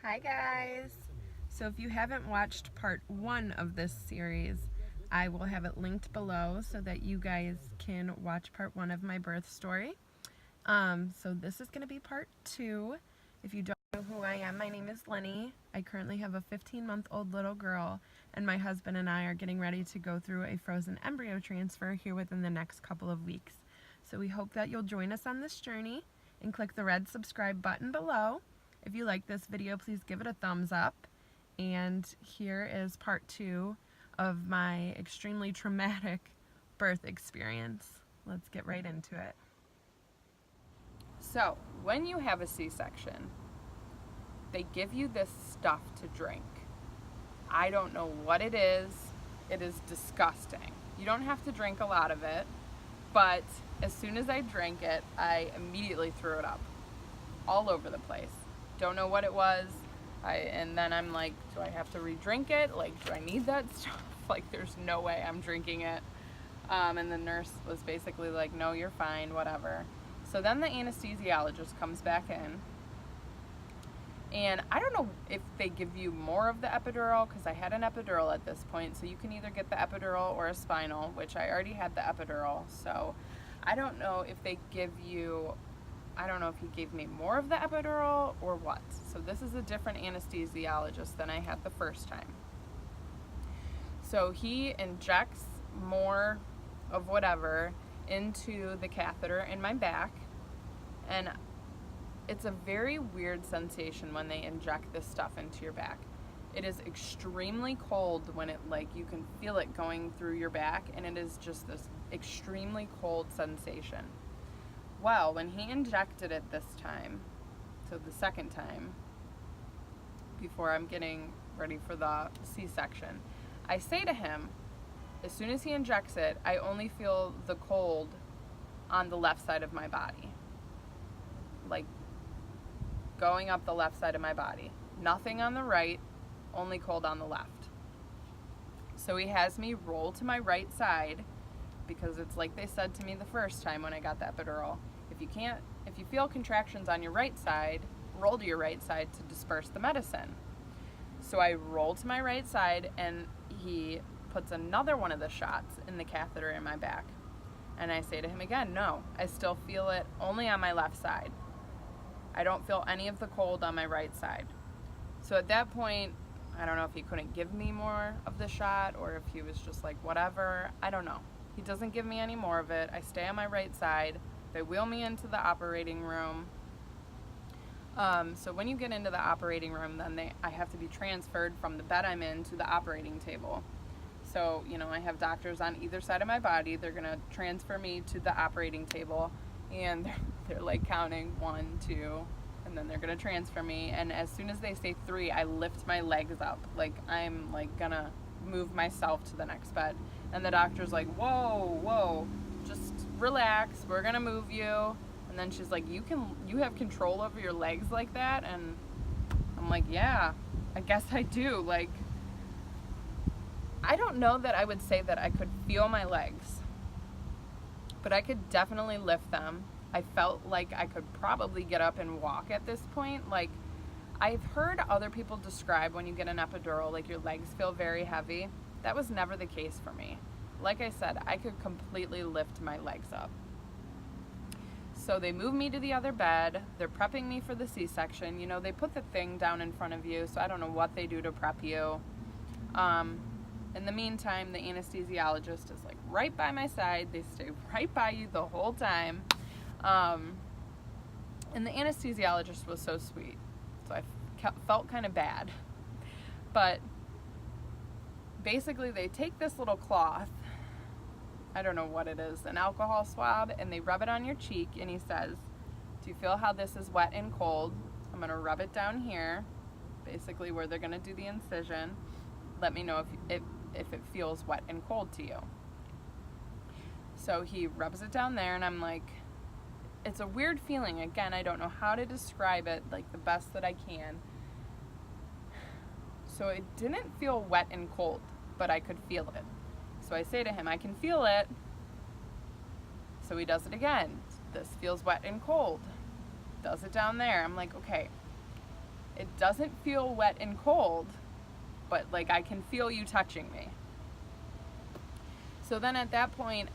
Hi guys! So if you haven't watched part 1 of this series, I will have it linked below so that you guys can watch part 1 of my birth story. So this is going to be part 2. If you don't know who I am, my name is Lenny. I currently have a 15-month-old little girl, and my husband and I are getting ready to go through a frozen embryo transfer here within the next couple of weeks. So we hope that you'll join us on this journey and click the red subscribe button below. If you like this video, please give it a thumbs up. And here is part 2 of my extremely traumatic birth experience. Let's get right into it. So, when you have a C-section, they give you this stuff to drink. I don't know what it is. It is disgusting. You don't have to drink a lot of it, but as soon as I drank it, I immediately threw it up all over the place. Don't know what it was. And then I'm like, do I have to re-drink it? Like, do I need that stuff? Like, there's no way I'm drinking it. And the nurse was basically like, no, you're fine, whatever. So then the anesthesiologist comes back in. And I don't know if they give you more of the epidural, because I had an epidural at this point. So you can either get the epidural or a spinal, which I already had the epidural. So I don't know if they give you, I don't know if he gave me more of the epidural or what. So this is a different anesthesiologist than I had the first time. So he injects more of whatever into the catheter in my back, and it's a very weird sensation when they inject this stuff into your back. It is extremely cold when it, like, you can feel it going through your back, and it is just this extremely cold sensation. Well, when he injected it this time, so the second time, before I'm getting ready for the C-section, I say to him, as soon as he injects it, I only feel the cold on the left side of my body. Like, going up the left side of my body. Nothing on the right, only cold on the left. So he has me roll to my right side, because it's like they said to me the first time when I got the epidural. If you feel contractions on your right side, roll to your right side to disperse the medicine. So I roll to my right side, and he puts another one of the shots in the catheter in my back. And I say to him again, no, I still feel it only on my left side. I don't feel any of the cold on my right side. So at that point, I don't know if he couldn't give me more of the shot or if he was just like, whatever, I don't know. He doesn't give me any more of it. I stay on my right side. They wheel me into the operating room. So when you get into the operating room, then I have to be transferred from the bed I'm in to the operating table. So, you know, I have doctors on either side of my body. They're going to transfer me to the operating table, and they're like counting 1, 2, and then they're going to transfer me. And as soon as they say 3, I lift my legs up. Like, I'm like going to move myself to the next bed. And the doctor's like, whoa, just relax. We're going to move you. And then she's like, you have control over your legs like that? And I'm like, yeah, I guess I do. Like, I don't know that I would say that I could feel my legs, but I could definitely lift them. I felt like I could probably get up and walk at this point. Like, I've heard other people describe when you get an epidural, like your legs feel very heavy. That was never the case for me. Like I said, I could completely lift my legs up. So they move me to the other bed. They're prepping me for the C-section. You know, they put the thing down in front of you, so I don't know what they do to prep you. In the meantime, the anesthesiologist is like right by my side. They stay right by you the whole time. And the anesthesiologist was so sweet. So I felt kind of bad. But basically they take this little cloth, I don't know what it is, an alcohol swab, and they rub it on your cheek, and he says, do you feel how this is wet and cold? I'm going to rub it down here, basically where they're going to do the incision. Let me know if it feels wet and cold to you. So he rubs it down there, and I'm like, it's a weird feeling. Again, I don't know how to describe it like the best that I can. So it didn't feel wet and cold, but I could feel it. So I say to him, I can feel it. So he does it again. This feels wet and cold. Does it down there. I'm like, okay, It doesn't feel wet and cold, but like I can feel you touching me. So then at that point,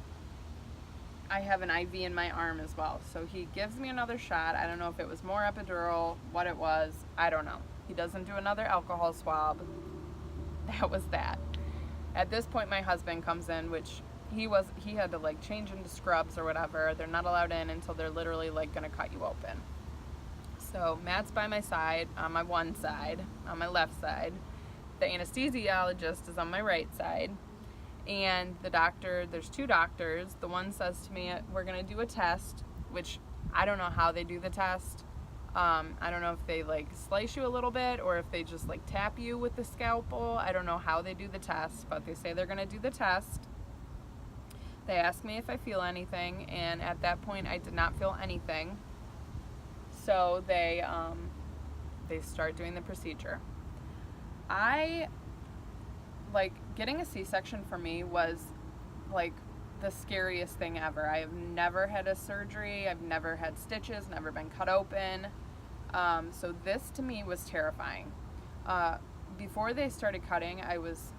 I have an IV in my arm as well. So he gives me another shot. I don't know if it was more epidural, what it was, I don't know. He doesn't do another alcohol swab. That was that. At this point, my husband comes in, which he had to like change into scrubs or whatever. They're not allowed in until they're literally like gonna cut you open. So Matt's by my side, on my one side, on my left side. The anesthesiologist is on my right side. And the doctor, there's two doctors. The one says to me, we're gonna do a test, which I don't know how they do the test. I don't know if they like slice you a little bit or if they just like tap you with the scalpel. I don't know how they do the test, but they say they're gonna do the test. They ask me if I feel anything, and at that point I did not feel anything. So they start doing the procedure. Getting a C-section for me was like the scariest thing ever. I have never had a surgery. I've never had stitches, never been cut open. So this to me was terrifying. Before they started cutting, I was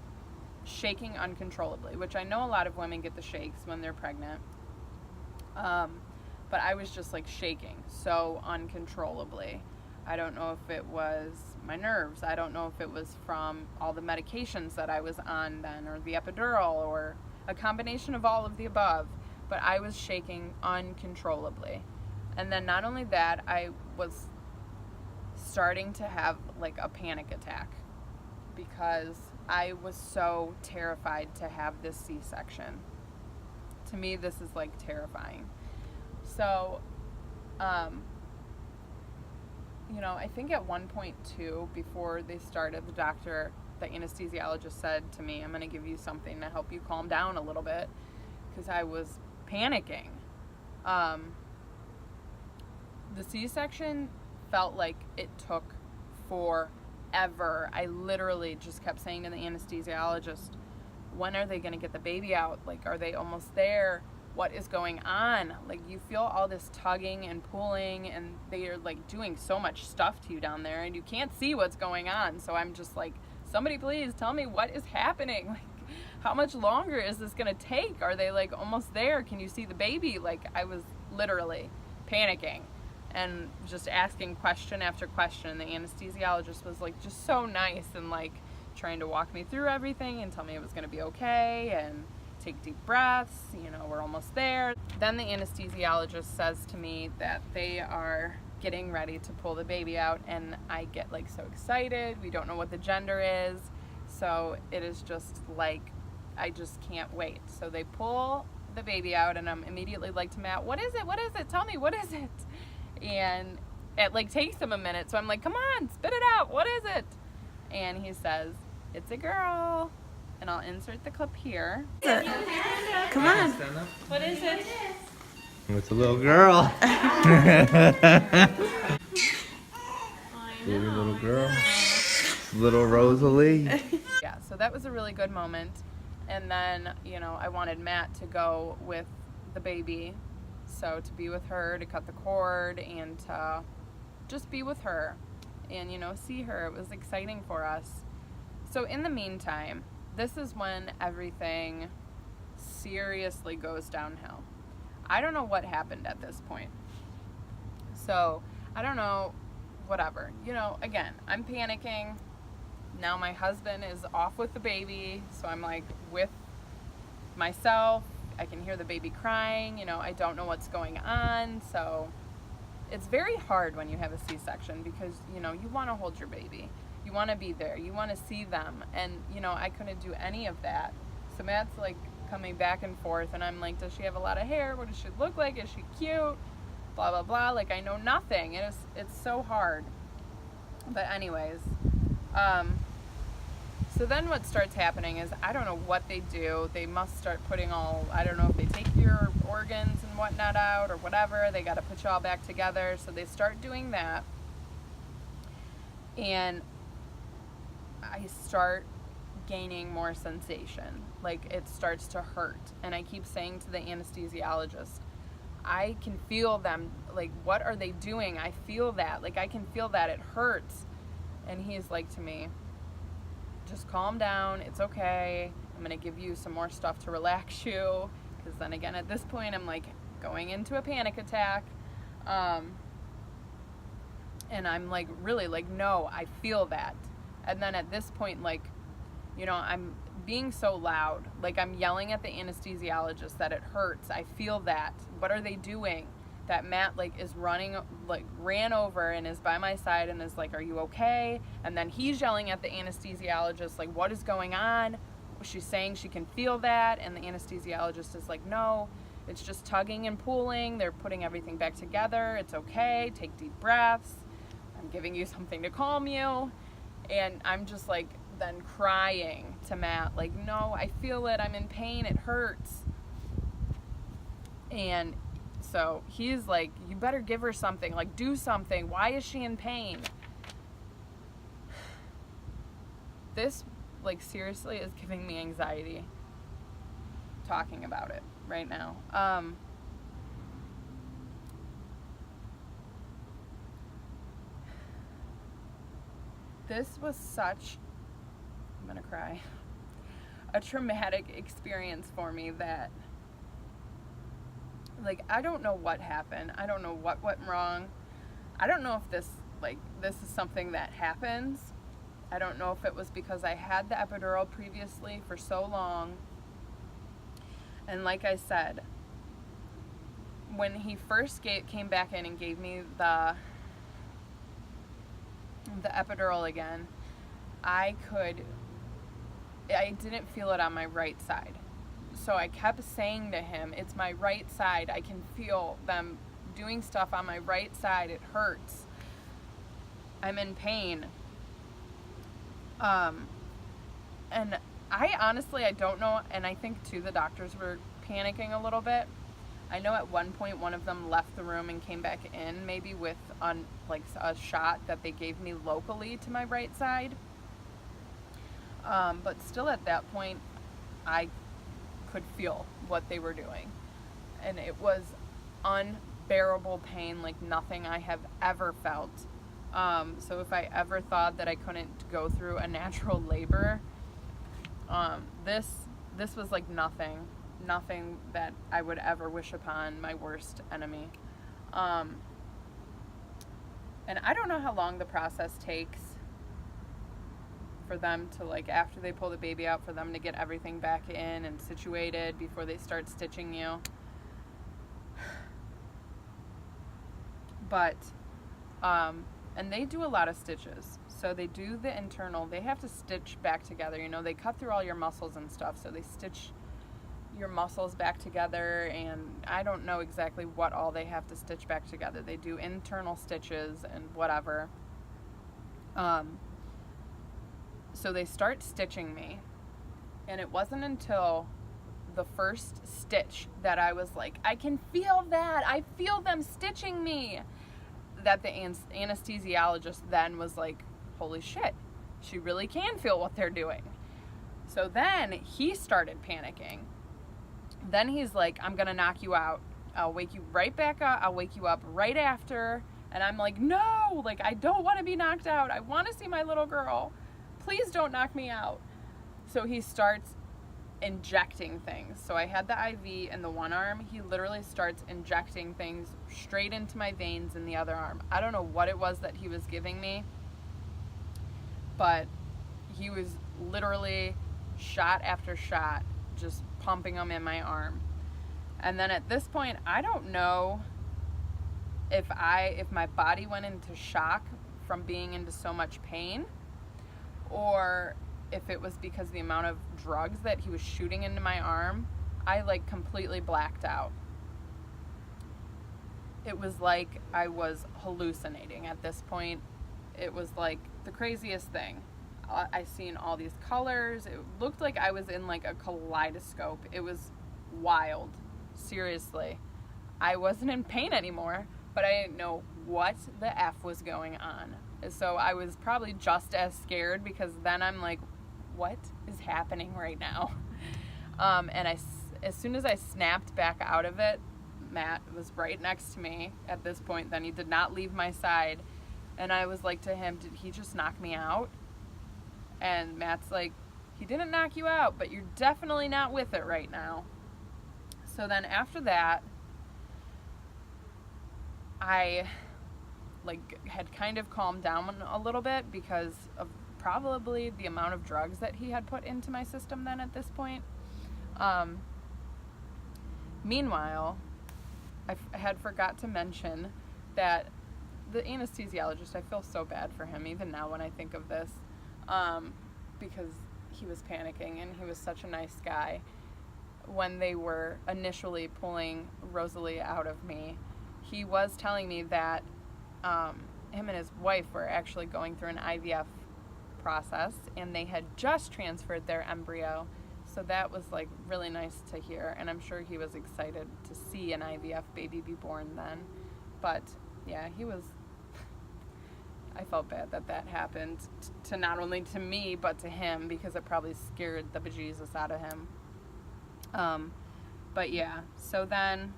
shaking uncontrollably, which I know a lot of women get the shakes when they're pregnant. But I was just like shaking so uncontrollably. I don't know if it was my nerves. I don't know if it was from all the medications that I was on then, or the epidural, or a combination of all of the above. But I was shaking uncontrollably. And then not only that, I was starting to have like a panic attack because I was so terrified to have this C-section. To me, this is like terrifying. So, I think at one point too, before they started, the anesthesiologist said to me, I'm going to give you something to help you calm down a little bit, because I was panicking. The C-section felt like it took forever. I literally just kept saying to the anesthesiologist, when are they going to get the baby out? Like, are they almost there? What is going on? Like, you feel all this tugging and pulling, and they are like doing so much stuff to you down there, and you can't see what's going on. So I'm just like, somebody please tell me what is happening. Like, how much longer is this gonna take? Are they like almost there? Can you see the baby? Like, I was literally panicking and just asking question after question. The anesthesiologist was like just so nice and like trying to walk me through everything and tell me it was gonna be okay and take deep breaths, we're almost there. Then the anesthesiologist says to me that they are getting ready to pull the baby out, and I get like so excited. We don't know what the gender is, so it is just like, I just can't wait. So they pull the baby out, and I'm immediately like to Matt, what is it? What is it? Tell me, what is it? And it like takes him a minute, so I'm like, come on, spit it out. What is it? And he says, it's a girl. And I'll insert the clip here. Come on. What is it? It's a little girl. Baby little girl. Little Rosalie. Yeah, so that was a really good moment. And then, I wanted Matt to go with the baby. So to be with her, to cut the cord, and to just be with her and, see her. It was exciting for us. So in the meantime, this is when everything seriously goes downhill. I don't know what happened at this point. So, I don't know, whatever. Again, I'm panicking. Now my husband is off with the baby, so I'm like with myself. I can hear the baby crying. I don't know what's going on. So, it's very hard when you have a C-section because, you want to hold your baby. You want to be there. You want to see them. And, I couldn't do any of that. So Matt's like coming back and forth, and I'm like, does she have a lot of hair? What does she look like? Is she cute? Blah, blah, blah. Like, I know nothing. It's so hard. But anyways, so then what starts happening is, I don't know what they do. They must start putting I don't know if they take your organs and whatnot out or whatever. They got to put you all back together. So they start doing that. And I start gaining more sensation. Like, it starts to hurt. And I keep saying to the anesthesiologist, I can feel them. Like, what are they doing? I feel that. Like, I can feel that. It hurts. And he's like to me, just calm down, it's okay. I'm gonna give you some more stuff to relax you. Because then again, at this point, I'm like going into a panic attack. And I'm like, really, like, no, I feel that. And then at this point, like, you know, I'm being so loud. Like, I'm yelling at the anesthesiologist that it hurts. I feel that. What are they doing? That Matt, like, is running, like, ran over and is by my side and is like, are you okay? And then he's yelling at the anesthesiologist, like, what is going on? She's saying she can feel that. And the anesthesiologist is like, no, it's just tugging and pulling. They're putting everything back together. It's okay. Take deep breaths. I'm giving you something to calm you. And I'm just like then crying to Matt, like, no, I feel it. I'm in pain. It hurts. And so he's like, you better give her something, like, do something. Why is she in pain? This, like, seriously is giving me anxiety talking about it right now. This was such, I'm gonna cry, a traumatic experience for me that, like, I don't know what happened. I don't know what went wrong. I don't know if this is something that happens. I don't know if it was because I had the epidural previously for so long. And like I said, when he first came back in and gave me the epidural again, I didn't feel it on my right side. So I kept saying to him, it's my right side. I can feel them doing stuff on my right side. It hurts. I'm in pain. And I honestly, I don't know, and I think too the doctors were panicking a little bit. I know at one point one of them left the room and came back in, maybe with a shot that they gave me locally to my right side. But still at that point, I could feel what they were doing. And it was unbearable pain like nothing I have ever felt. So if I ever thought that I couldn't go through a natural labor, this was like nothing that I would ever wish upon my worst enemy. And I don't know how long the process takes for them to, like, after they pull the baby out, for them to get everything back in and situated before they start stitching you. But, and they do a lot of stitches. So they do the internal, they have to stitch back together. You know, they cut through all your muscles and stuff, so they stitch your muscles back together, and I don't know exactly what all they have to stitch back together. They do internal stitches and whatever. So they start stitching me, and it wasn't until the first stitch that I was like, I can feel that, I feel them stitching me, that the anesthesiologist then was like, holy shit, she really can feel what they're doing. So then he started panicking. Then he's like, I'm gonna knock you out. I'll wake you right back up. I'll wake you up right after. And I'm like, no, like, I don't want to be knocked out. I want to see my little girl. Please don't knock me out. So he starts injecting things. So I had the IV in the one arm. He literally starts injecting things straight into my veins in the other arm. I don't know what it was that he was giving me, but he was literally shot after shot, just pumping them in my arm. And then at this point, I don't know if my body went into shock from being into so much pain, or if it was because the amount of drugs that he was shooting into my arm. I like completely blacked out. It was like I was hallucinating at this point. It was like the craziest thing. I seen all these colors. It looked like I was in like a kaleidoscope. It was wild. Seriously. I wasn't in pain anymore, but I didn't know what the F was going on. So I was probably just as scared, because then I'm like, what is happening right now? And as soon as I snapped back out of it, Matt was right next to me at this point. Then he did not leave my side. And I was like to him, did he just knock me out? And Matt's like, he didn't knock you out, but you're definitely not with it right now. So then after that, I had kind of calmed down a little bit because of probably the amount of drugs that he had put into my system then at this point. Meanwhile, I had forgot to mention that the anesthesiologist, I feel so bad for him even now when I think of this, because he was panicking and he was such a nice guy. When they were initially pulling Rosalie out of me, he was telling me that him and his wife were actually going through an IVF process, and they had just transferred their embryo. So that was like really nice to hear, and I'm sure he was excited to see an IVF baby be born then. But yeah, he was, I felt bad that that happened to not only to me but to him, because it probably scared the bejesus out of him. But yeah, so then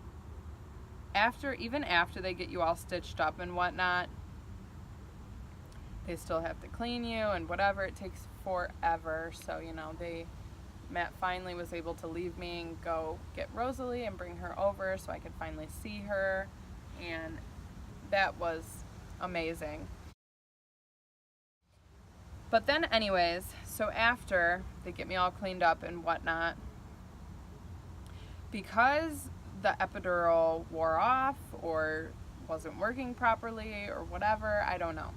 even after they get you all stitched up and whatnot, they still have to clean you and whatever. It takes forever. So, Matt finally was able to leave me and go get Rosalie and bring her over so I could finally see her. And that was amazing. But then anyways, so after they get me all cleaned up and whatnot, because the epidural wore off or wasn't working properly or whatever, I don't know,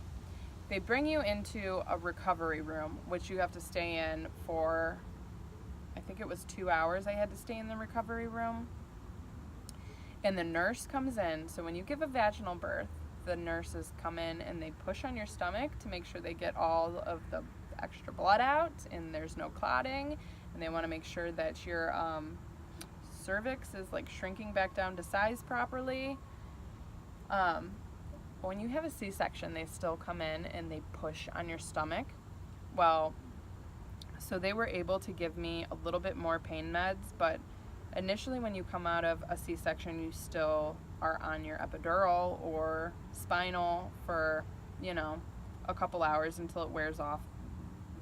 they bring you into a recovery room, which you have to stay in for, I think it was 2 hours I had to stay in the recovery room. And the nurse comes in. So when you give a vaginal birth, the nurses come in and they push on your stomach to make sure they get all of the extra blood out and there's no clotting. And they want to make sure that your cervix is like shrinking back down to size properly. When you have a C-section, they still come in and they push on your stomach. Well, so they were able to give me a little bit more pain meds, but initially when you come out of a C-section, you still are on your epidural or spinal for, a couple hours until it wears off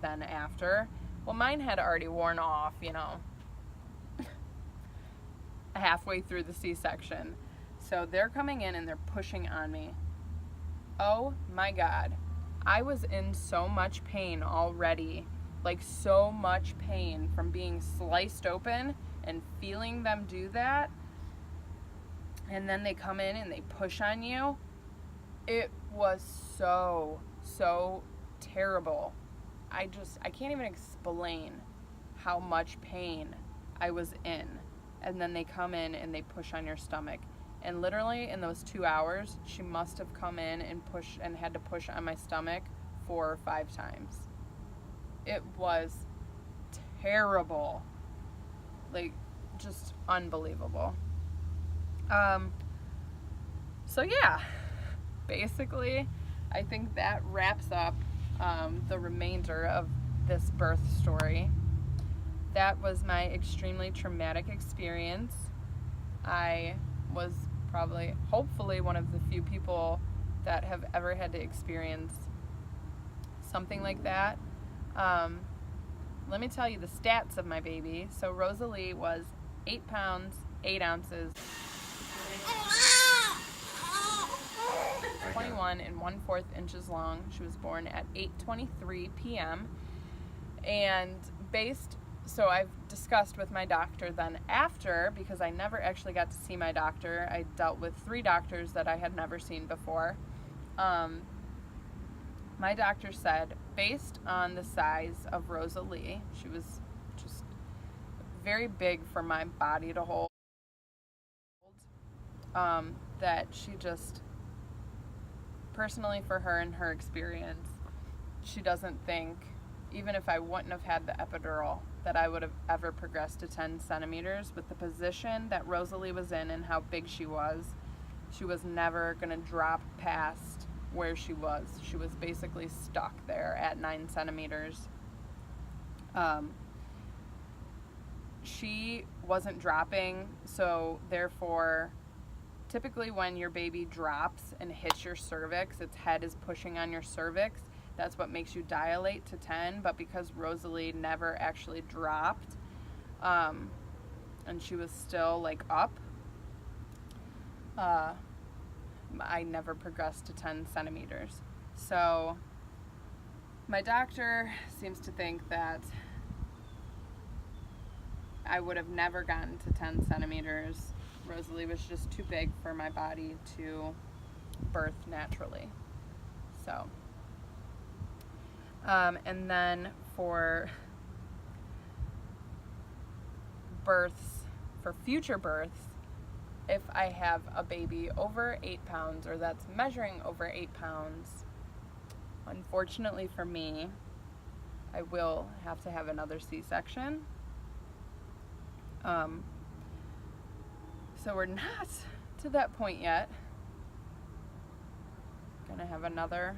then after. Well, mine had already worn off, halfway through the C-section. So they're coming in and they're pushing on me. Oh my God. I was in so much pain already. Like so much pain from being sliced open and feeling them do that. And then they come in and they push on you. It was so terrible. I can't even explain how much pain I was in. And then they come in and they push on your stomach. And literally in those 2 hours, she must have come in and had to push on my stomach 4 or 5 times. It was terrible. Like, just unbelievable. So yeah, basically, I think that wraps up the remainder of this birth story. That was my extremely traumatic experience. I was hopefully one of the few people that have ever had to experience something like that. Let me tell you the stats of my baby. So Rosalie was 8 pounds, 8 ounces, 21 1/4 inches long. She was born at 8:23 p.m. And so I've discussed with my doctor then after, because I never actually got to see my doctor. I dealt with 3 doctors that I had never seen before. My doctor said, based on the size of Rosalie, she was just very big for my body to hold, that she just, personally for her and her experience, she doesn't think, even if I wouldn't have had the epidural, that I would have ever progressed to 10 centimeters. With the position that Rosalie was in and how big she was never going to drop past where she was. She was basically stuck there at 9 centimeters. She wasn't dropping, so therefore typically when your baby drops and hits your cervix, its head is pushing on your cervix. That's what makes you dilate to 10. But because Rosalie never actually dropped, and she was still like up, I never progressed to 10 centimeters. So my doctor seems to think that I would have never gotten to 10 centimeters. Rosalie was just too big for my body to birth naturally. So, and then for births, for future births, if I have a baby over 8 pounds or that's measuring over 8 pounds, unfortunately for me, I will have to have another C-section. So we're not to that point yet. Gonna have another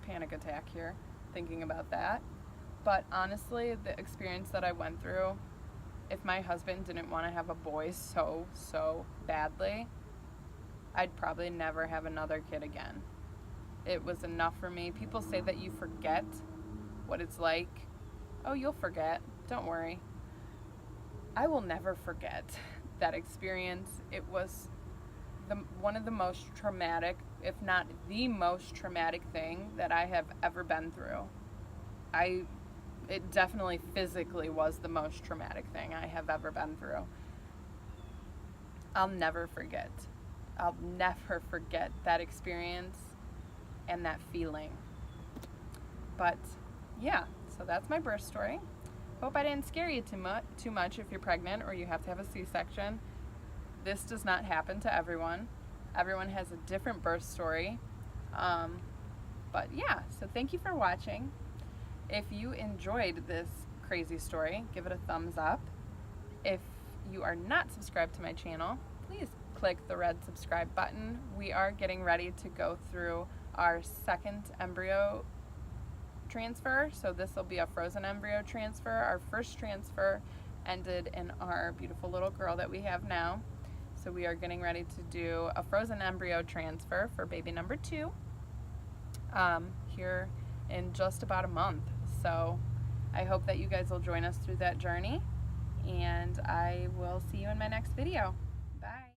panic attack here thinking about that. But honestly, the experience that I went through, if my husband didn't want to have a boy so badly, I'd probably never have another kid again. It was enough for me. People say that you forget what it's like. Oh, you'll forget. Don't worry. I will never forget that experience. It was one of the most traumatic, if not the most traumatic thing that I have ever been through. It definitely physically was the most traumatic thing I have ever been through. I'll never forget. I'll never forget that experience and that feeling. But yeah, so that's my birth story. Hope I didn't scare you too much if you're pregnant or you have to have a C-section. This does not happen to everyone. Everyone has a different birth story. But yeah, so thank you for watching. If you enjoyed this crazy story, give it a thumbs up. If you are not subscribed to my channel, please click the red subscribe button. We are getting ready to go through our second embryo transfer, so this will be a frozen embryo transfer. Our first transfer ended in our beautiful little girl that we have now, so we are getting ready to do a frozen embryo transfer for baby number 2 here in just about a month. So I hope that you guys will join us through that journey, and I will see you in my next video. Bye.